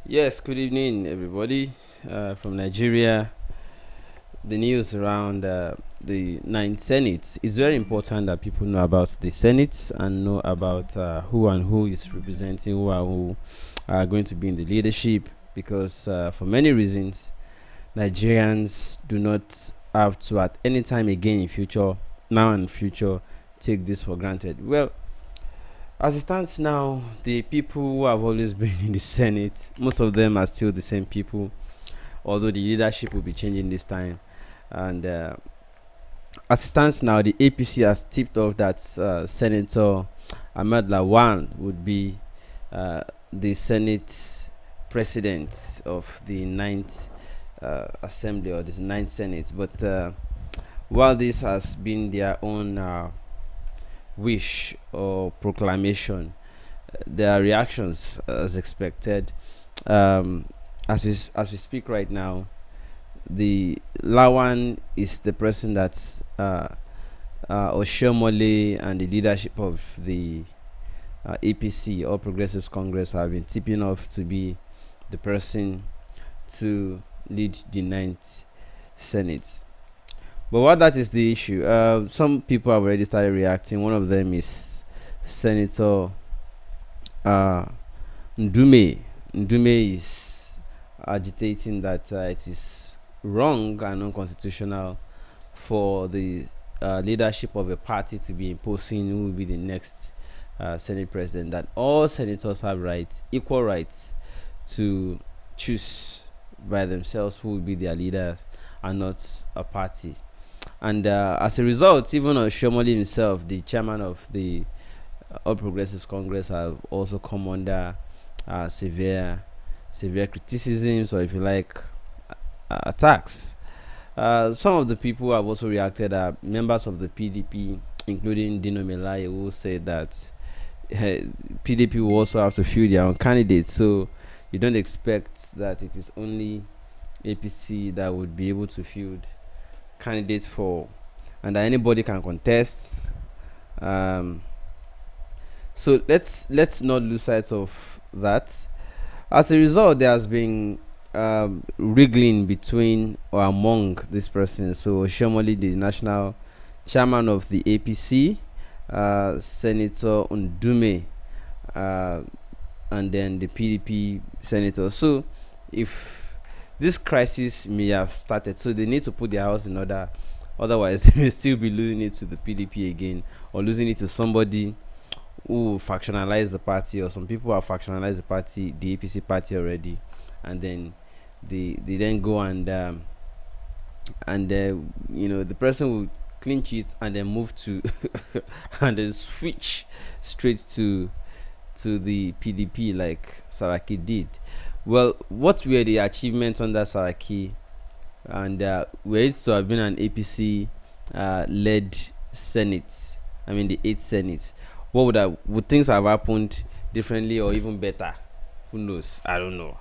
Yes, good evening, everybody from Nigeria. The news around the ninth Senate. It's very important that people know about the Senate and know about who and who is representing who and who are going to be in the leadership because for many reasons, Nigerians do not have to at any time again in future, now and future, take this for granted. Well, as it stands now, the people who have always been in the Senate, most of them are still the same people, although the leadership will be changing this time. And as it stands now, the APC has tipped off that Senator Ahmed Lawan would be the Senate president of the ninth Assembly or the ninth Senate. But while this has been their own wish or proclamation, there are reactions as expected. Um, as we speak right now, the Lawan is the person that uh, Oshomole and the leadership of the APC, All Progressives Congress, have been tipping off to be the person to lead the ninth Senate. But what that is the issue. Some people have already started reacting. One of them is Senator uh, Ndume. Ndume is agitating that it is wrong and unconstitutional for the leadership of a party to be imposing who will be the next Senate president. That all senators have rights, equal rights, to choose by themselves who will be their leaders and not a party. And as a result, even Shomoli himself, the chairman of the All Progressives Congress, have also come under severe criticisms, or if you like, attacks. Some of the people who have also reacted are members of the PDP, including Dino Melaye, who said that PDP will also have to field their own candidates. So you don't expect that it is only APC that would be able to field candidates for, and that anybody can contest. Um, so let's not lose sight of that. As a result, there has been wriggling between or among this person. So Shomoli, the national chairman of the APC, Senator Undume, uh, and then the PDP senator. So if this crisis may have started, so they need to put their house in order. Otherwise, they may still be losing it to the PDP again, or losing it to somebody who factionalized the party, or some people have factionalized the party, the APC party already, and then they then go and the person will clinch it and then move to and then switch straight to the PDP like Saraki did. Well, what were the achievements under Saraki, and were it to have been an APC led Senate, I mean the 8th Senate, what would things have happened differently or even better? Who knows? I don't know.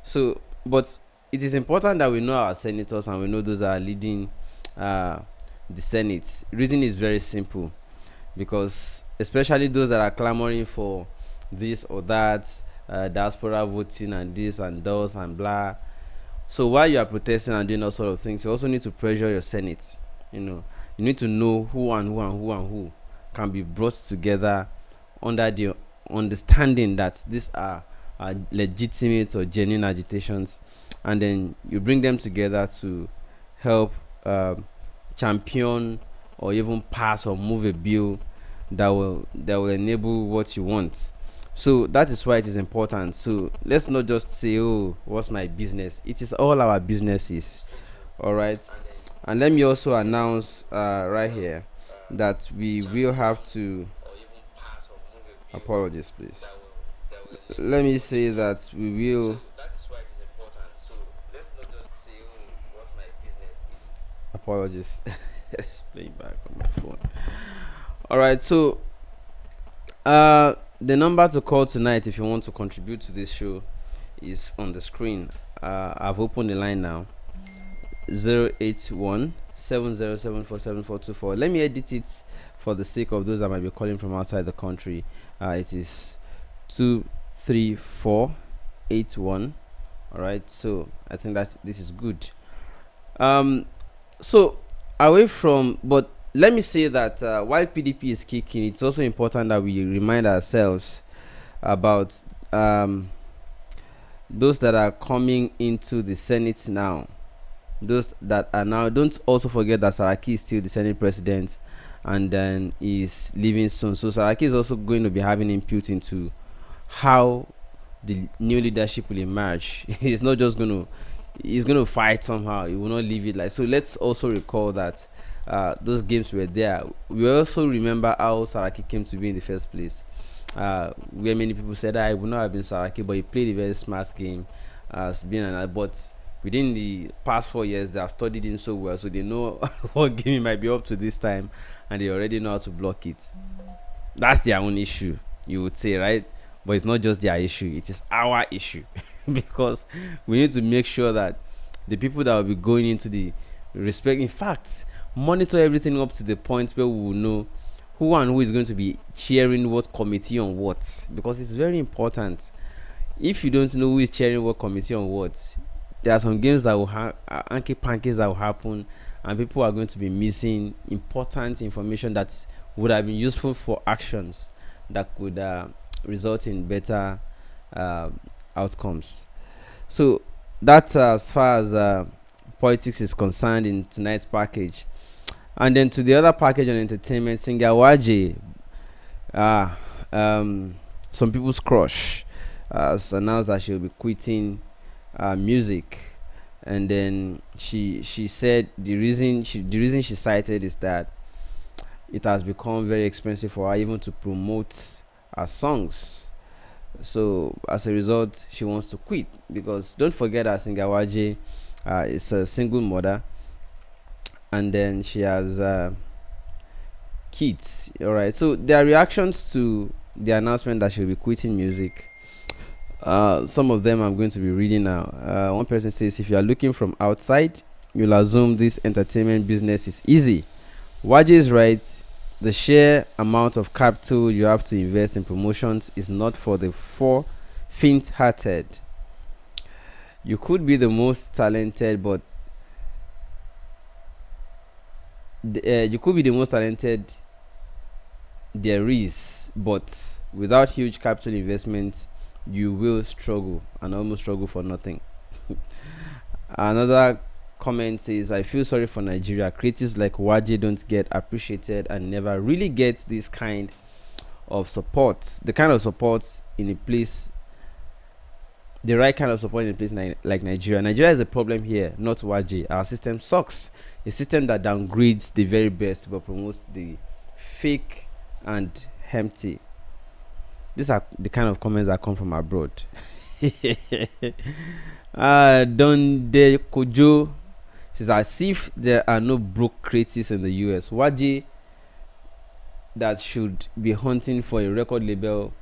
So, but it is important that we know our senators and we know those that are leading uh, the Senate. Reason is very simple, because especially those that are clamoring for this or that, diaspora voting and this and those and blah. So while you are protesting and doing all sort of things, you also need to pressure your Senate. You need to know who and who and who and who can be brought together under the understanding that these are legitimate or genuine agitations, and then you bring them together to help champion or even pass or move a bill that will enable what you want. So that is why it is important. So let's not just say, oh, what's my business? It is all our businesses. All right. And let me also announce right here that we will have to, apologies please, let me say that we will, apologies, let's play back on my phone. All right. So the number to call tonight if you want to contribute to this show is on the screen. I've opened the line now. 081 7074724. Let me edit it for the sake of those that might be calling from outside the country. It is 234 8-1. All right, so I think that this is good. Um, so away from, but let me say that while PDP is kicking, it's also important that we remind ourselves about um, those that are coming into the Senate now. Those that are now, don't also forget that Saraki is still the Senate president, and then is leaving soon. So Saraki is also going to be having input into how the new leadership will emerge. He's not just going to, he's going to fight somehow. He will not leave it like so. Let's also recall that those games were there. We also remember how Saraki came to be in the first place, where many people said I would not have been Saraki, but he played a very smart game as being an, but within the past 4 years they have studied him so well, so they know what game he might be up to this time, and they already know how to block it. That's their own issue, you would say, right? But it's not just their issue, it is our issue. Because we need to make sure that the people that will be going into the respect, in fact, monitor everything up to the point where we will know who and who is going to be cheering what committee on what, because it's very important. If you don't know who is cheering what committee on what, there are some games that will have anki pancakes that will happen, and people are going to be missing important information that would have been useful for actions that could result in better uh, outcomes. So that's as far as politics is concerned in tonight's package. And then to the other package on entertainment, singer Waje, uh, um, some people's crush, has announced that she'll be quitting music. And then she said the reason she cited is that it has become very expensive for her even to promote her songs. So as a result, she wants to quit, because don't forget that singer Waje is a single mother, and then she has kids. All right. So there are reactions to the announcement that she'll be quitting music. Some of them I'm going to be reading now. One person says, if you are looking from outside, you'll assume this entertainment business is easy. Waji is right. The sheer amount of capital you have to invest in promotions is not for the faint-hearted. You could be the most talented, but you could be the most talented there is, but without huge capital investment, you will struggle, and almost struggle for nothing. Another comment says, I feel sorry for Nigeria. Creatives like Waje don't get appreciated and never really get this kind of support. The kind of support in a place, the right kind of support in a place like Nigeria. Nigeria is a problem here, not Waje. Our system sucks. A system that downgrades the very best but promotes the fake and empty. These are the kind of comments that come from abroad. Donde Kojo says, as if there are no broke creatives in the US. Waji, that should be hunting for a record label,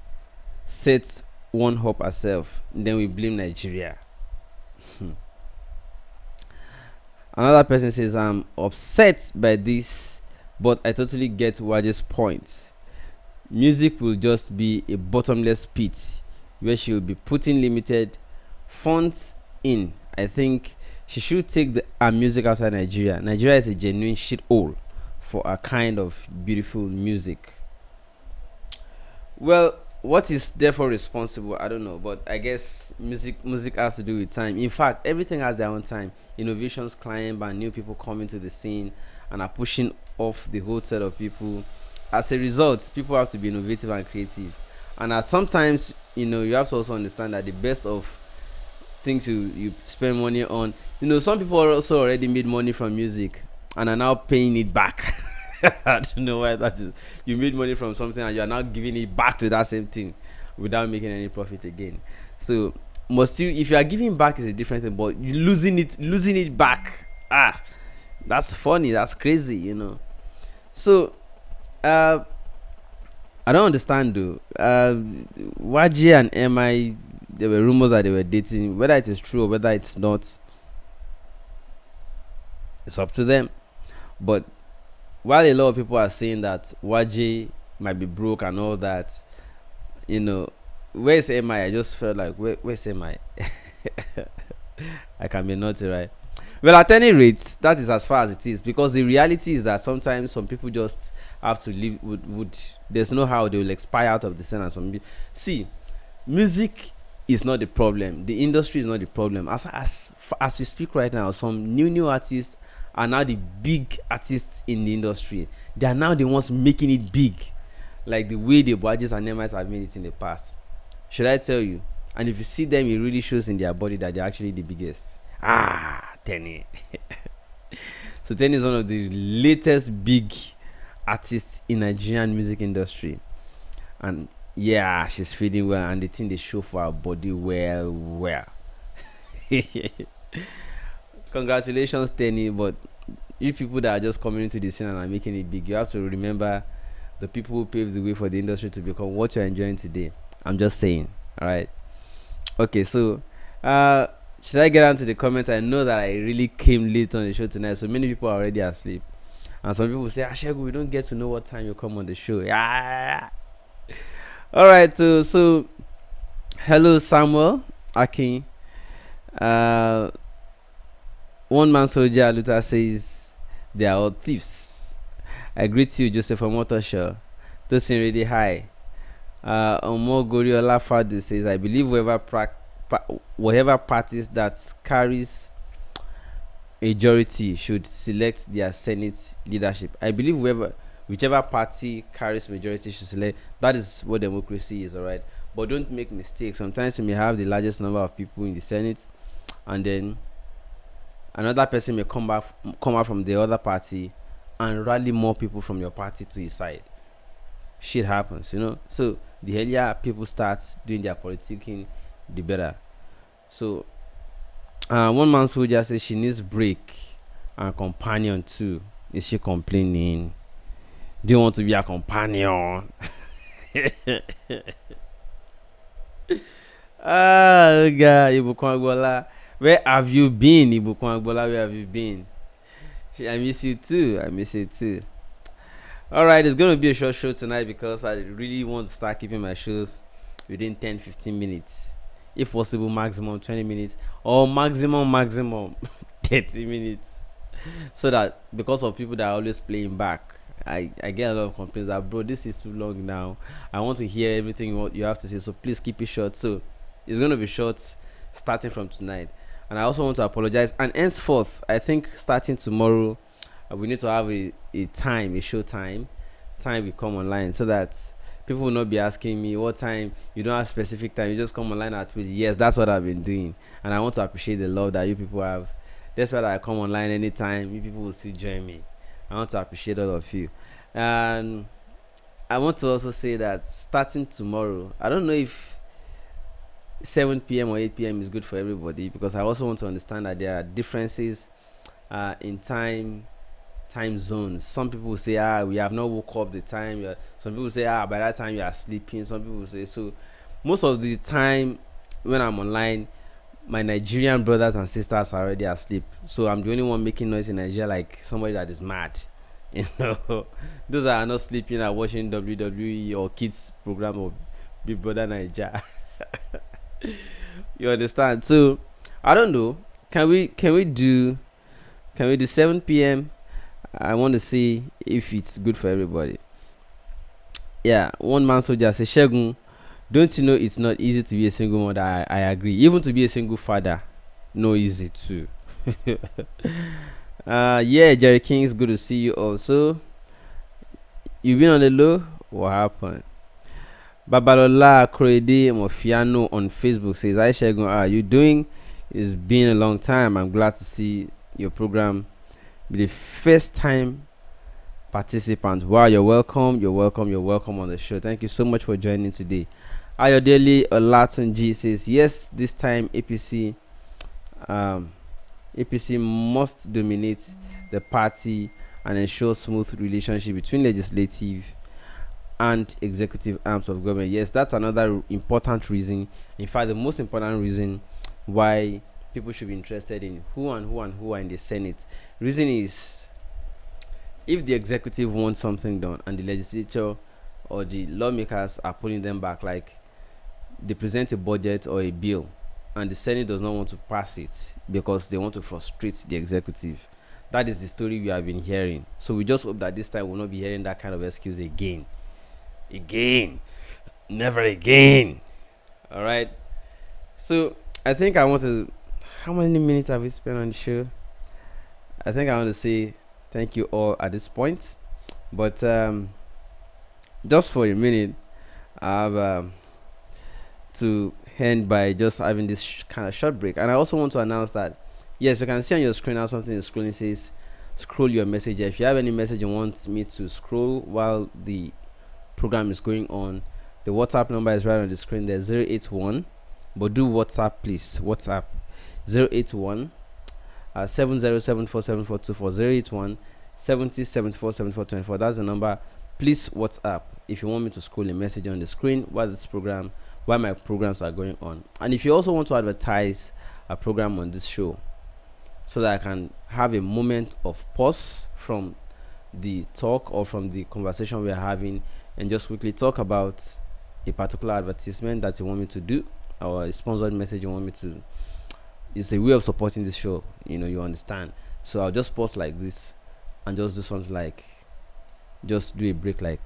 sets one up herself. Then we blame Nigeria. Another person says, I'm upset by this, but I totally get Waji's point. Music will just be a bottomless pit where she will be putting limited funds in. I think she should take her music outside Nigeria. Nigeria is a genuine shithole for a kind of beautiful music. Well, what is therefore responsible? I don't know, but I guess music has to do with time. In fact, everything has their own time. Innovations climb and new people come into the scene and are pushing off the whole set of people. As a result, people have to be innovative and creative, and at sometimes, you have to also understand that the best of things you spend money on, some people also already made money from music and are now paying it back. I don't know why that is. You made money from something and you are now giving it back to that same thing without making any profit again. So must you, if you are giving back, is a different thing, but you losing it back, that's funny, that's crazy. So I don't understand though. Waji and Mi, there were rumors that they were dating. Whether it is true or whether it's not, it's up to them. But while a lot of people are saying that Waji might be broke and all that, Where's MI? I just felt like, where's MI? I can be naughty, right? Well, at any rate, that is as far as it is, because the reality is that sometimes some people just have to live. Would there's no how they will expire out of the sun. And see, music is not the problem. The industry is not the problem. As we speak right now, some new artists are now the big artists in the industry. They are now the ones making it big, like the way the Wajes and Nemas have made it in the past. Should I tell you? And if you see them, it really shows in their body that they're actually the biggest. Tenny. So Tenny is one of the latest big artists in Nigerian music industry, and yeah, she's feeding well, and the thing they show for her body well. Congratulations, Tenny. But you people that are just coming into the scene and are making it big, you have to remember the people who paved the way for the industry to become what you're enjoying today. I'm just saying. All right. Okay. So, should I get on to the comments? I know that I really came late on the show tonight, so many people are already asleep, and some people say, "Ashegu, we don't get to know what time you come on the show." Yeah. All right. So hello, Samuel Akin. Uh, One man soldier Luther says they are all thieves. I greet you, Joseph Omotosho. Tosin really high. Omogori Olafadu says, I believe whoever parties that carries majority should select their Senate leadership. I believe whichever party carries majority should select. That is what democracy is, alright. But don't make mistakes. Sometimes you may have the largest number of people in the Senate, and then another person may come out from the other party and rally more people from your party to his side. Shit happens, so the earlier people start doing their politicking, the better. So one man soldier says she needs break and companion too. Is she complaining? Do you want to be a companion? God, Ibukun Agbola, where have you been? Ibukun Agbola, where have you been? I miss you too. Alright, it's going to be a short show tonight because I really want to start keeping my shows within 10-15 minutes. If possible, maximum 20 minutes, or maximum 30 minutes. So that, because of people that are always playing back, I get a lot of complaints that, bro, this is too long now. I want to hear everything what you have to say, so please keep it short. So it's going to be short starting from tonight. And I also want to apologize. And henceforth, I think starting tomorrow, we need to have a show time we come online, so that people will not be asking me what time. You don't have specific time, you just come online at 20. Yes, that's what I've been doing, and I want to appreciate the love that you people have. That's why I come online anytime. You people will still join me. I want to appreciate all of you. And I want to also say that starting tomorrow, I don't know if 7 p.m. or 8 p.m. is good for everybody, because I also want to understand that there are differences in time zones. Some people say, we have not woke up the time. Some people say, by that time you are sleeping. Some people say so. Most of the time when I'm online, my Nigerian brothers and sisters are already asleep, so I'm the only one making noise in Nigeria, like somebody that is mad. Those that are not sleeping are watching WWE or kids program or Big Brother Nigeria. You understand? So I don't know. Can we do 7 p.m.? I want to see if it's good for everybody. Yeah, one man soldier says, Shegun, don't you know it's not easy to be a single mother? I agree. Even to be a single father, no easy too. Yeah, Jerry King, it's good to see you also. You've been on the low? What happened? Babalola Kroede Mofiano on Facebook says, Hi Shegun, how are you doing? It's been a long time. I'm glad to see your program be the first time participant. Wow, you're welcome on the show. Thank you so much for joining today. Ayodele Olatunji says, yes, this time APC must dominate the party and ensure smooth relationship between legislative and executive arms of government. Yes, that's another important reason. In fact, the most important reason why people should be interested in who are in the Senate. Reason is, if the executive wants something done and the legislature or the lawmakers are pulling them back, like they present a budget or a bill, and the Senate does not want to pass it because they want to frustrate the executive. That is the story we have been hearing. So we just hope that this time we'll not be hearing that kind of excuse again. Again. Never again. Alright. So I think I want to, how many minutes have we spent on the show? I think I want to say thank you all at this point. But just for a minute, I have to end by just having this kind of short break. And I also want to announce that yes, you can see on your screen now something is scrolling says scroll your message. If you have any message you want me to scroll while the program is going on, the WhatsApp number is right on the screen there, 081, but do WhatsApp please. WhatsApp 081 70747424, 081 70747424. That's the number. Please WhatsApp if you want me to scroll a message on the screen while my programs are going on. And if you also want to advertise a program on this show, so that I can have a moment of pause from the talk or from the conversation we are having and just quickly talk about a particular advertisement that you want me to do, or a sponsored message you want me to, it's a way of supporting the show, you understand. So I'll just pause like this and just do something like, just do a break like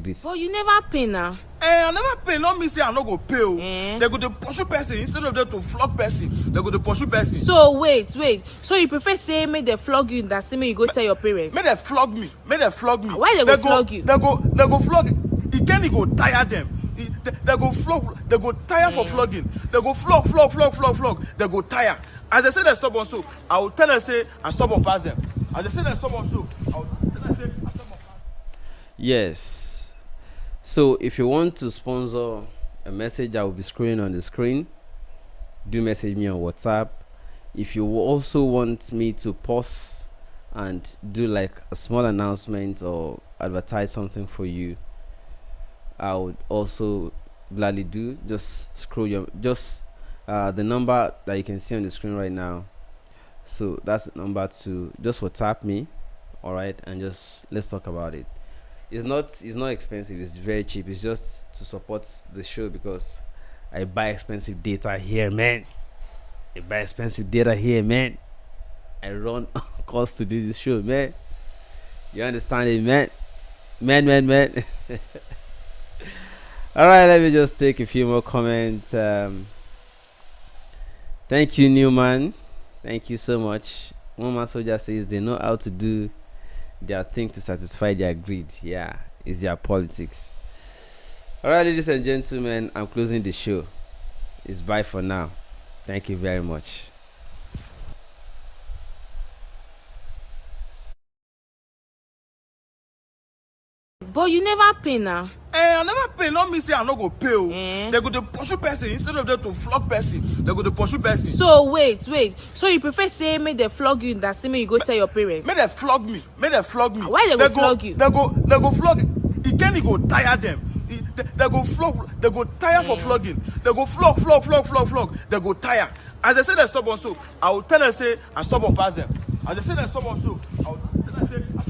this. But you never pay now. I never pay. Not me say I no go pay. They go to pursue person instead of them to flog person. They go to pursue person. So wait. So you prefer say make they flog you than say make you go tell your parents? Make they flog me. Why they go flog you? They go flog. Again, go tire them. They go flog. They go tire for flogging. They go flog. They go tire. As they say they stop on so, I will tell them say I stop on pass them. As they say they stop on so, I will tell them say I stop on pass them. Yes. So if you want to sponsor a message I will be scrolling on the screen, do message me on WhatsApp. If you also want me to pause and do like a small announcement or advertise something for you, I would also gladly do. Just scroll the number that you can see on the screen right now. So that's the number to just WhatsApp me, alright, and just let's talk about it. It's not expensive, it's very cheap. It's just to support the show because I buy expensive data here, man. I run costs to do this show, man. You understand it, man? Man. Alright, let me just take a few more comments. Thank you, Newman. Thank you so much. One man soldier says they know how to do their thing to satisfy their greed. Yeah, it's their politics. Alright, ladies and gentlemen, I'm closing the show. It's bye for now. Thank you very much. But you never pay now. I never pay. Not me say I no go pay. They go to pursue person instead of them to flog person. They go to pursue person. So wait. So you prefer say make they flog you than say make you go tell your parents? Make they flog me. Why they go flog you? They go flog. Again, go tire them. They go flog. They go tire for flogging. They go flog. They go tire. As they say they stop on so, I will tell them say I stop on pass them. As they say they stop on so, I will tell them say I